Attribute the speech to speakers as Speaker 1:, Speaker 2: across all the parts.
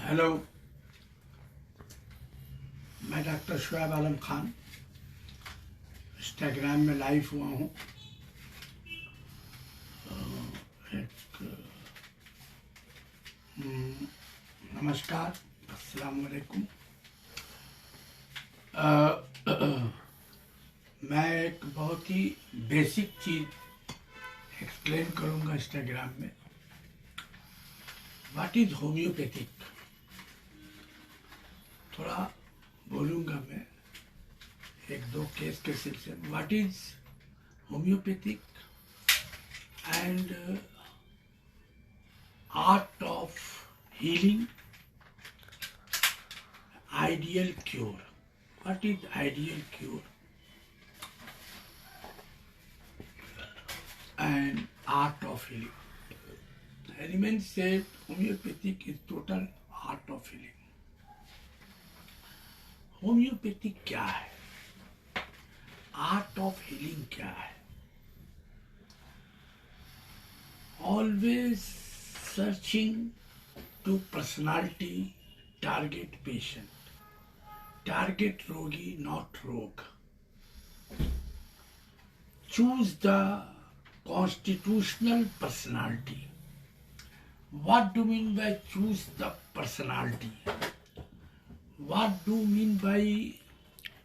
Speaker 1: Hello, मैं doctor Shoaib आलम Khan Instagram में live हुआ हूँ। एक नमस्कार, अस्सलाम वालेकुम। मैं एक बहुत ही बेसिक चीज़ एक्सप्लेन करूँगा इंस्टाग्राम में। व्हाट इज़ होम्योपैथिक, थोड़ा बोलूँगा मैं एक दो केस के सिलसिले में। What is homeopathic and art of healing, ideal cure. What is ideal cure and art of healing? Hahnemann said homeopathic is total art of healing. Homeopathic क्या है, आर्ट ऑफ हीलिंग क्या है? Always searching to personality, target patient, target rogi, not rogue. Choose the constitutional personality. What do you mean by choose the personality? What do you mean by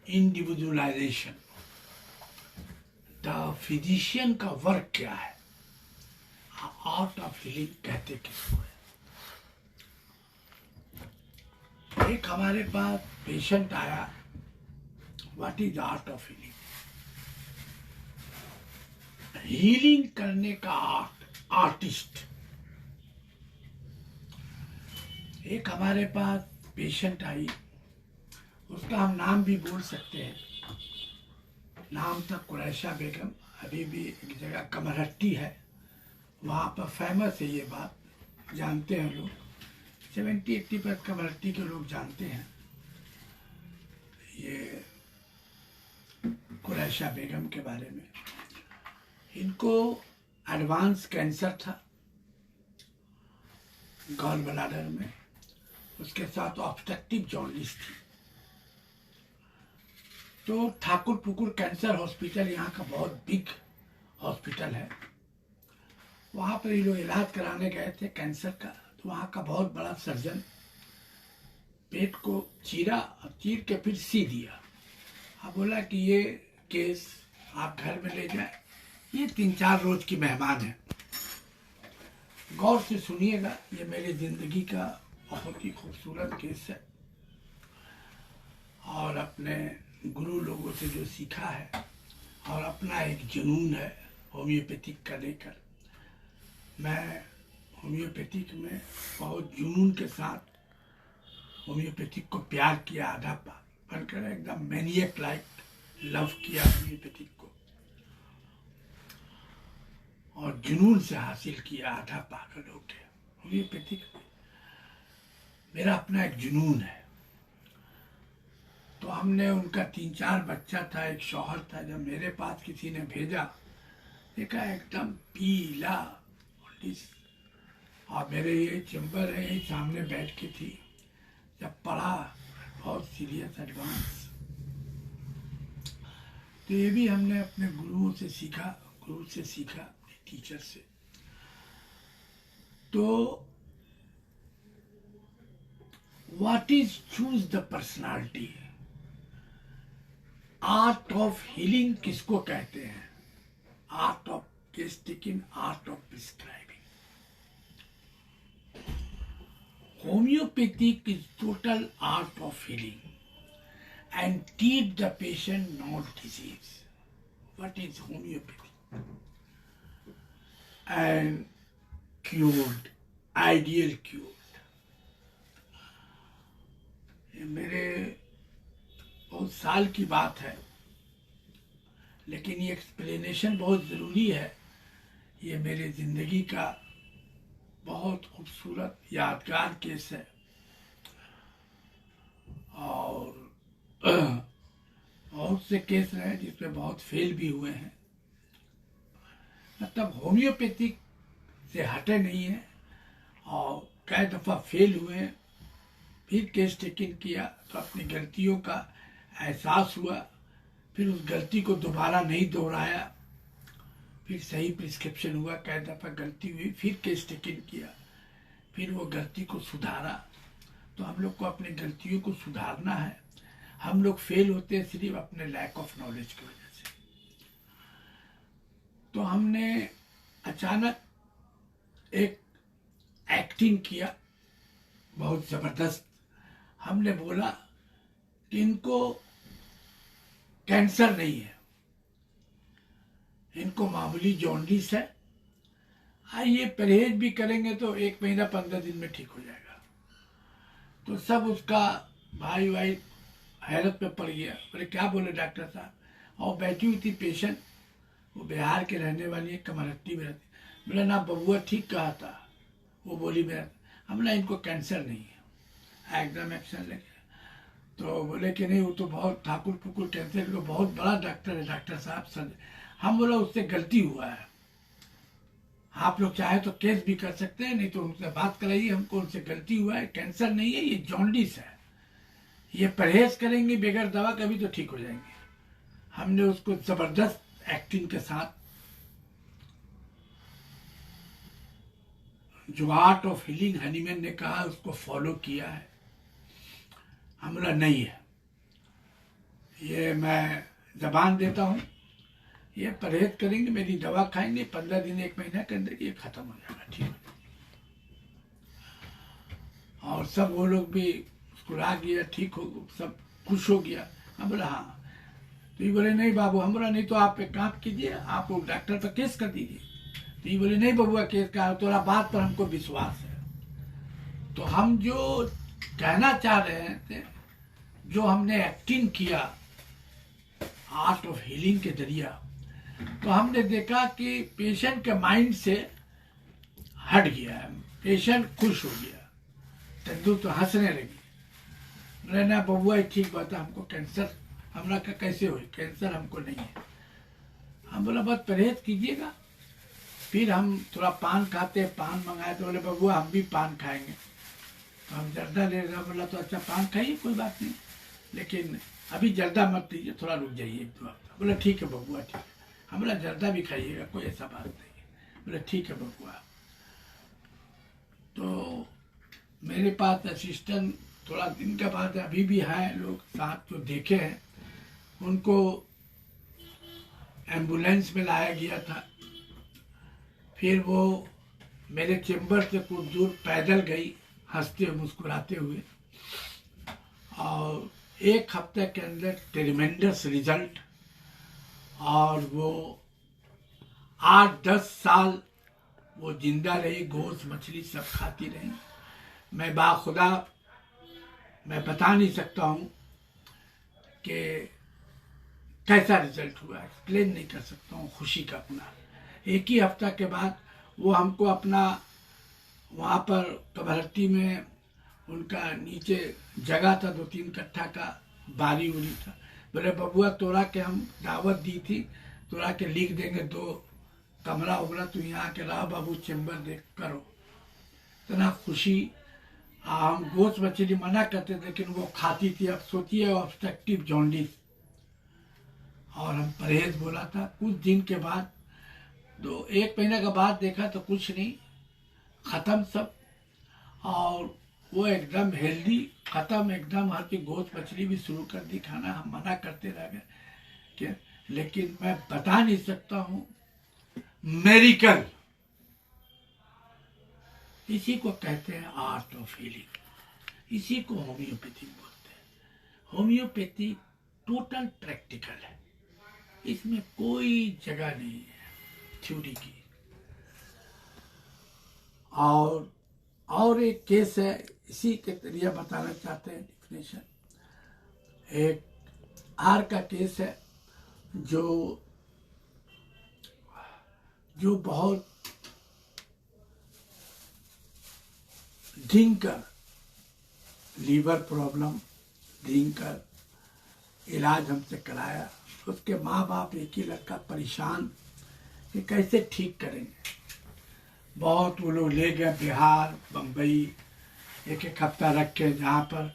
Speaker 1: individualization? The physician का work क्या है? Art of healing कहते किसको है? एक हमारे पास patient आया, what is art of healing? Healing करने का आर्टिस्ट। एक हमारे पास पेशेंट आई, उसका हम नाम भी बोल सकते हैं, नाम था कुरैशा बेगम। अभी भी एक जगह कमरहट्टी है, वहाँ पर फेमस है, ये बात जानते हैं लोग। 70-80% कमरहट्टी के लोग जानते हैं ये कुरैशा बेगम के बारे में। इनको एडवांस कैंसर था गॉल ब्लैडर में, उसके साथ ऑब्स्ट्रक्टिव जॉन्डिस थी। तो ठाकुर पुकुर कैंसर हॉस्पिटल यहाँ का बहुत बिग हॉस्पिटल है, वहाँ पर ये लोग इलाज कराने गए थे कैंसर का। तो वहाँ का बहुत बड़ा सर्जन पेट को चीरा और चीर के फिर सी दिया। अब बोला कि ये केस आप घर में ले जाए, ये 3-4 रोज की मेहमान है। गौर से सुनिएगा, ये मेरी जिंदगी का बहुत ही खूबसूरत केस है और अपने गुरु लोगों से जो सीखा है और अपना एक जुनून है होम्योपैथिक का लेकर। मैं होम्योपैथिक में बहुत जुनून के साथ होम्योपैथिक को प्यार किया, आधा बनकर एकदम मैनियक लाइक लव किया होम्योपैथिक को, और जुनून से हासिल किया, आधा पागल हो गया। होम्योपैथिक मेरा अपना एक जुनून है। तो हमने उनका 3-4 बच्चा था, एक शौहर था। जब मेरे पास किसी ने भेजा, देखा एकदम पीला, और मेरे ये चैम्बर है, यही सामने बैठ के थी। जब पढ़ा, बहुत सीरियस एडवांस। तो ये भी हमने अपने गुरुओं से सीखा, गुरु से सीखा, अपने टीचर से। तो what is choose the personality, art of healing किसको कहते हैं? Art of case taking, art of prescribing. Homeopathic is total art of healing and treat the patient, not disease. What is homeopathy? And cured, ideal cured. ये मेरे बहुत साल की बात है, लेकिन ये एक्सप्लेनेशन बहुत ज़रूरी है। ये मेरे ज़िंदगी का बहुत खूबसूरत यादगार केस है और बहुत से केस रहे जिसमें बहुत फेल भी हुए हैं। मतलब होम्योपैथिक से हटे नहीं है और कई दफ़ा फेल हुए हैं, फिर केस टेकन किया तो अपनी गलतियों का एहसास हुआ, फिर उस गलती को दोबारा नहीं दोहराया, फिर सही प्रिस्क्रिप्शन हुआ, कई दफ़ा गलती हुई, फिर केस टेकन किया, फिर वो गलती को सुधारा। तो हम लोग को अपनी गलतियों को सुधारना है। हम लोग फेल होते हैं सिर्फ अपने लैक ऑफ नॉलेज की वजह से। तो हमने अचानक एक एक्टिंग किया बहुत ज़बरदस्त। हमने बोला कि इनको कैंसर नहीं है, इनको मामूली जॉन्डिस है, ये परहेज भी करेंगे तो 1 महीना 15 दिन में ठीक हो जाएगा। तो सब उसका भाई हैरत में पड़ गया। बोले क्या बोले डॉक्टर साहब? और बैठी हुई थी पेशेंट, वो बिहार के रहने वाली है, कमरहट्टी में रहती। बोला ना बबुआ ठीक कहा था। वो बोली मेरा, हमने इनको कैंसर नहीं है, एकदम एक्शन लेके। तो बोले कि नहीं वो तो बहुत ठाकुर फुकुर कैंसर को बहुत बड़ा डॉक्टर है डॉक्टर साहब सर। हम बोला उससे गलती हुआ है, आप लोग चाहे तो केस भी कर सकते हैं, नहीं तो उनसे बात कराइए, हमको उनसे गलती हुआ है, कैंसर नहीं है, ये जॉन्डिस है, ये परहेज करेंगे बगैर दवा का भी तो ठीक हो जाएंगे। हमने उसको जबरदस्त एक्टिंग के साथ जो आर्ट ऑफ हीलिंग हनीमैन ने कहा उसको फॉलो किया है। हम बोला नहीं है, ये मैं जबान देता हूँ, ये परहेज करेंगे, मेरी दवा खाएंगे, 15 दिन 1 महीना के अंदर ये खत्म हो जाएगा, ठीक है। और सब वो लोग भी मुस्कुरा गया, ठीक हो, सब खुश हो गया। हम बोला हाँ। तो ये बोले नहीं बाबू। हम बोला नहीं तो आप एक काम कीजिए, आप वो डॉक्टर पर केस कर दीजिए। तो ये बोले नहीं बबुआ केस का, तोरा बात पर हमको विश्वास है। तो हम जो कहना चाह रहे थे, जो हमने एक्टिंग किया आर्ट ऑफ हीलिंग के जरिया, तो हमने देखा कि पेशेंट के माइंड से हट गया है, पेशेंट खुश हो गया, तंदू तो हंसने लगी। ना बबुआ ठीक बात है, हमको कैंसर, हमरा का कैसे हुई, कैंसर हमको नहीं है। हम बोला बस परहेज कीजिएगा। फिर हम थोड़ा पान खाते, पान मंगाए तो बोले बबुआ हम भी पान खाएंगे। तो हम जर्दा ले रहे, बोला तो अच्छा पान खाइए कोई बात नहीं, लेकिन अभी जर्दा मत लीजिए, थोड़ा रुक जाइए 1-2 हफ्ता। बोला ठीक है बबुआ ठीक है। हम बोला जर्दा भी खाइएगा, कोई ऐसा बात नहीं है। बोले ठीक है बबुआ। तो मेरे पास असिस्टेंट थोड़ा दिन के बाद अभी भी हैं लोग साथ जो देखे हैं, उनको एम्बुलेंस में लाया गया था। फिर वो मेरे चेम्बर से कुछ दूर पैदल गई, हंसते मुस्कुराते हुए, और 1 हफ्ते के अंदर ट्रिमेंडस रिजल्ट। और वो 8-10 साल वो जिंदा रही, गोश्त मछली सब खाती रही। मैं बाखुदा मैं बता नहीं सकता हूँ कि कैसा रिजल्ट हुआ, एक्सप्लेन नहीं कर सकता हूँ खुशी का अपना। 1 ही हफ्ता के बाद वो हमको अपना वहाँ पर कमरहट्टी में उनका नीचे जगह था, 2-3 कट्ठा का बारी उरी था। बोले बबुआ तोरा के हम दावत दी थी, तोरा के लिख देंगे 2 कमरा उमरा, तू यहाँ के रहा बाबू, चेम्बर देख करो। इतना खुशी। हम गोश्त मछली मना करते थे लेकिन वो खाती थी। अब सोचिए ऑब्स्ट्रक्टिव जॉन्डिस, और हम परहेज बोला था। कुछ दिन के बाद 1 महीने के बाद देखा तो कुछ नहीं, ख़त्म सब, और वो एकदम हेल्दी, ख़त्म एकदम। हर की गोश्त मछली भी शुरू कर दी खाना, हम मना करते रह गए कि, लेकिन मैं बता नहीं सकता हूँ मेरिकल, इसी को कहते हैं आर्ट ऑफ हीलिंग, इसी को होम्योपैथी बोलते हैं। होम्योपैथी टोटल प्रैक्टिकल है, इसमें कोई जगह नहीं है थ्योरी की। और एक केस है, इसी के जरिए बताना चाहते हैं डिफिनेशन। एक आर का केस है जो बहुत ड्रिंकर, लीवर प्रॉब्लम, ड्रिंकर, इलाज हमसे कराया। उसके माँ बाप, एक ही लड़का, परेशान कि कैसे ठीक करेंगे। बहुत वो लोग ले गए बिहार, बम्बई, एक एक हफ्ता रख के, जहाँ पर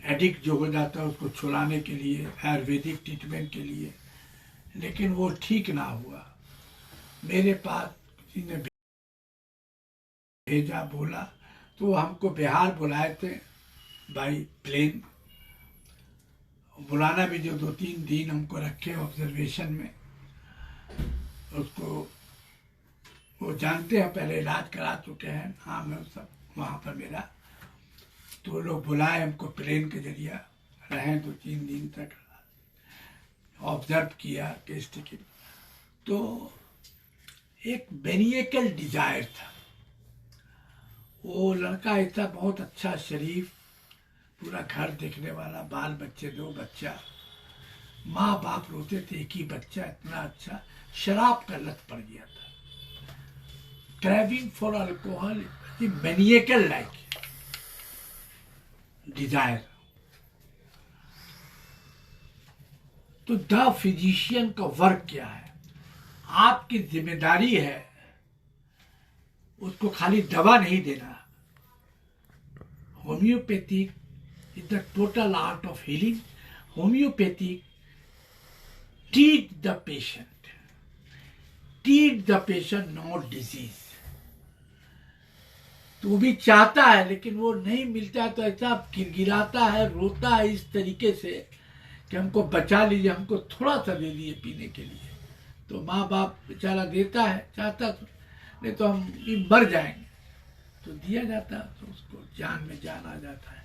Speaker 1: एडिक्ट जो हो जाता है उसको छुड़ाने के लिए, आयुर्वेदिक ट्रीटमेंट के लिए, लेकिन वो ठीक ना हुआ। मेरे पास किसी ने भेजा, बोला, तो हमको बिहार बुलाए थे बाई प्लेन। बुलाना भी, जो 2-3 दिन हमको रखे ऑब्जर्वेशन में, उसको वो जानते हैं, पहले इलाज करा चुके हैं, हाँ मैं सब वहाँ पर मेरा, तो वो लोग बुलाए हमको प्लेन के जरिए, रहे 2-3 दिन तक, ऑब्जर्व किया केस टिकट। तो एक मैनिएकल डिजायर था। वो लड़का ऐसा बहुत अच्छा, शरीफ, पूरा घर देखने वाला, बाल बच्चे 2 बच्चा, माँ बाप रोते थे, एक ही बच्चा, इतना अच्छा, शराब का लत पड़ गया था, craving for alcohol, maniacal like desire. तो द फिजिशियन का वर्क क्या है? आपकी जिम्मेदारी है उसको खाली दवा नहीं देना। Homeopathic is the total art of healing. Homeopathic treat the patient, not disease। तो वो भी चाहता है, लेकिन वो नहीं मिलता, तो ऐसा गिड़गिड़ाता है, रोता है इस तरीके से कि हमको बचा लीजिए, हमको थोड़ा सा दे दिए पीने के लिए। तो माँ बाप बेचारा देता है, चाहता तो, नहीं तो हम भी मर जाएंगे, तो दिया जाता, तो उसको जान में जान आ जाता है।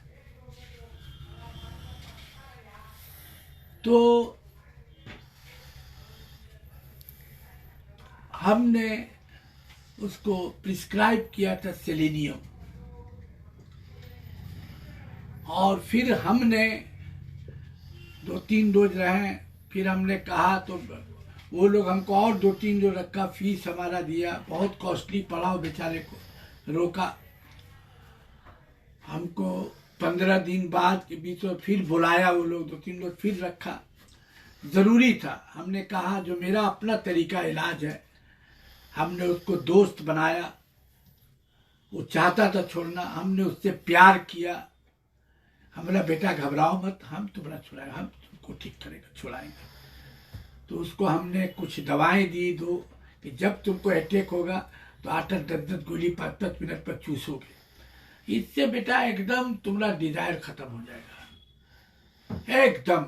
Speaker 1: तो हमने उसको प्रिस्क्राइब किया था सेलेनियम, और फिर हमने 2-3 डोज रहे, फिर हमने कहा, तो वो लोग हमको और 2-3 डोज रखा, फीस हमारा दिया, बहुत कॉस्टली पड़ा, बेचारे को रोका। हमको 15 दिन बाद के बीच में फिर बुलाया, वो लोग 2-3 डोज फिर रखा, जरूरी था। हमने कहा जो मेरा अपना तरीका इलाज है, हमने उसको दोस्त बनाया, वो चाहता था छोड़ना, हमने उससे प्यार किया। हमारा बेटा घबराओ मत, हम तुम्हारा छुड़ाएंगे, हम तुमको ठीक करेगा, छुड़ाएंगे। तो उसको हमने कुछ दवाएं दी, 2, कि जब तुमको अटैक होगा तो 8-8, 10-10 गोली 5-5 मिनट पर चूसोगे, इससे बेटा एकदम तुम्हारा डिजायर खत्म हो जाएगा एकदम।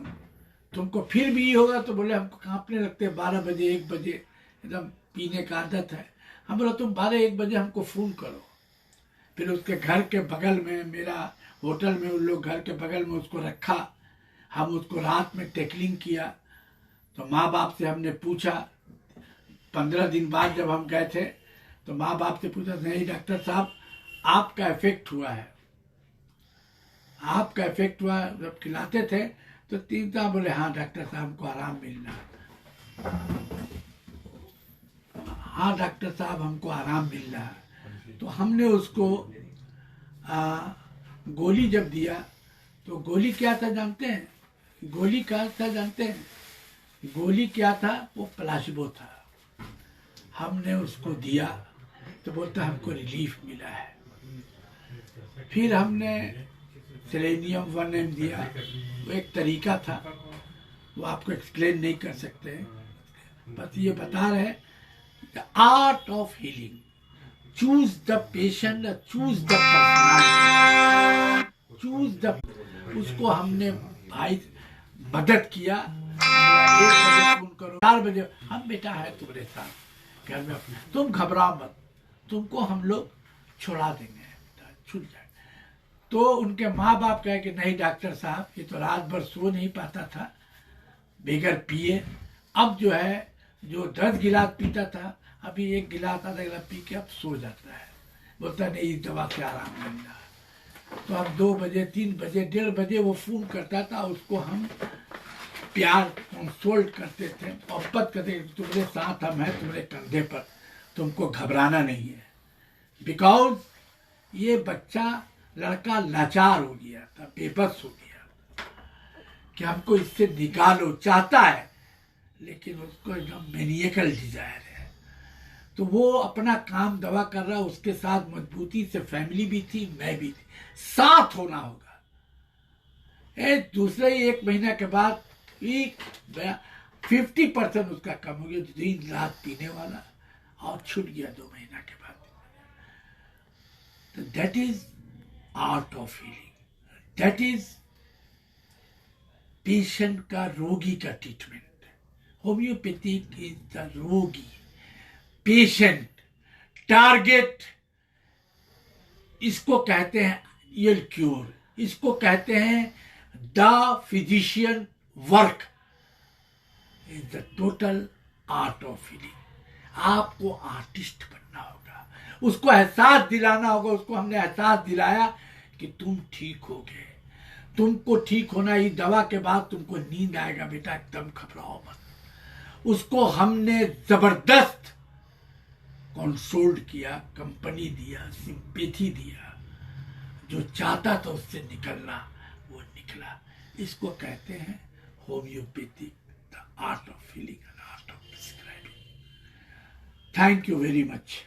Speaker 1: तुमको फिर भी होगा तो बोले हमको कांपने लगते, 12 बजे 1 बजे एकदम पीने का आदत है। हम बोला तुम 12-1 बजे हमको फ़ोन करो। फिर उसके घर के बगल में, मेरा होटल में, उन लोग घर के बगल में उसको रखा। हम उसको रात में टैकलिंग किया। तो माँ बाप से हमने पूछा, 15 दिन बाद जब हम गए थे, तो माँ बाप से पूछा, नहीं डॉक्टर साहब आपका इफेक्ट हुआ है, आपका इफेक्ट हुआ। जब खिलाते थे तो 3 साल बोले, हाँ डॉक्टर साहब हमको आराम मिल रहा है, हाँ डॉक्टर साहब हमको आराम मिल रहा है। तो हमने उसको गोली जब दिया, तो गोली क्या था जानते हैं? गोली क्या था जानते हैं? गोली क्या था? वो प्लासिबो था। हमने उसको दिया तो बोलता हमको रिलीफ मिला है। फिर हमने सेलेनियम 1 दिया, वो एक तरीका था, वो आपको एक्सप्लेन नहीं कर सकते, बस ये बता रहे the art of healing. Choose the patient, choose the personality, choose the. उसको हमने भाई मदद किया। 1 बजे फोन करो, 4 बजे हम बेटा है तुम्हारे साथ घर में, तुम घबराओ मत, तुमको हम लोग छुड़ा देंगे, छूट जाए। तो उनके माँ बाप कहे कि नहीं डॉक्टर साहब, ये तो रात भर सो नहीं पाता था बगैर पिए, अब जो है जो 10 गिलास पीता था, अभी 1 गिलास आधा गिलास पी के अब सो जाता है, बोलता नहीं इस दवा से आराम मिल रहा है। तो अब 2 बजे 3 बजे 1:30 बजे वो फोन करता था, उसको हम प्यार कंसोल्ट करते थे, मोहब्बत करते थे, तुम्हारे साथ हम हैं, तुम्हारे कंधे पर, तुमको घबराना नहीं है। बिकॉज ये बच्चा लड़का लाचार हो गया था, बेबस हो गया कि हमको इससे निकालो, चाहता है लेकिन उसको एकदम मैनिएकल डिजायर है। तो वो अपना काम दवा कर रहा, उसके साथ मजबूती से फैमिली भी थी, मैं भी थी, साथ होना होगा। दूसरे ही 1 महीना के बाद 50% उसका कम हो गया, दिन रात पीने वाला, और छूट गया 2 महीना के बाद। तो that is art of healing, that is patient का, रोगी का ट्रीटमेंट। होम्योपैथिक इज द रोगी, पेशेंट, टारगेट, इसको कहते हैं ये क्योर, इसको कहते हैं the physician work is the total art of healing. आपको आर्टिस्ट बनना होगा, उसको एहसास दिलाना होगा। उसको हमने एहसास दिलाया कि तुम ठीक हो गए, तुमको ठीक होना ही, दवा के बाद तुमको नींद आएगा बेटा, एकदम घबराओ मत। उसको हमने जबरदस्त कंसोल्ड किया, कंपनी दिया, सिंपैथी दिया, जो चाहता था उससे निकलना वो निकला। इसको कहते हैं homeopathic, the art of healing and art of prescribing. Thank you very much.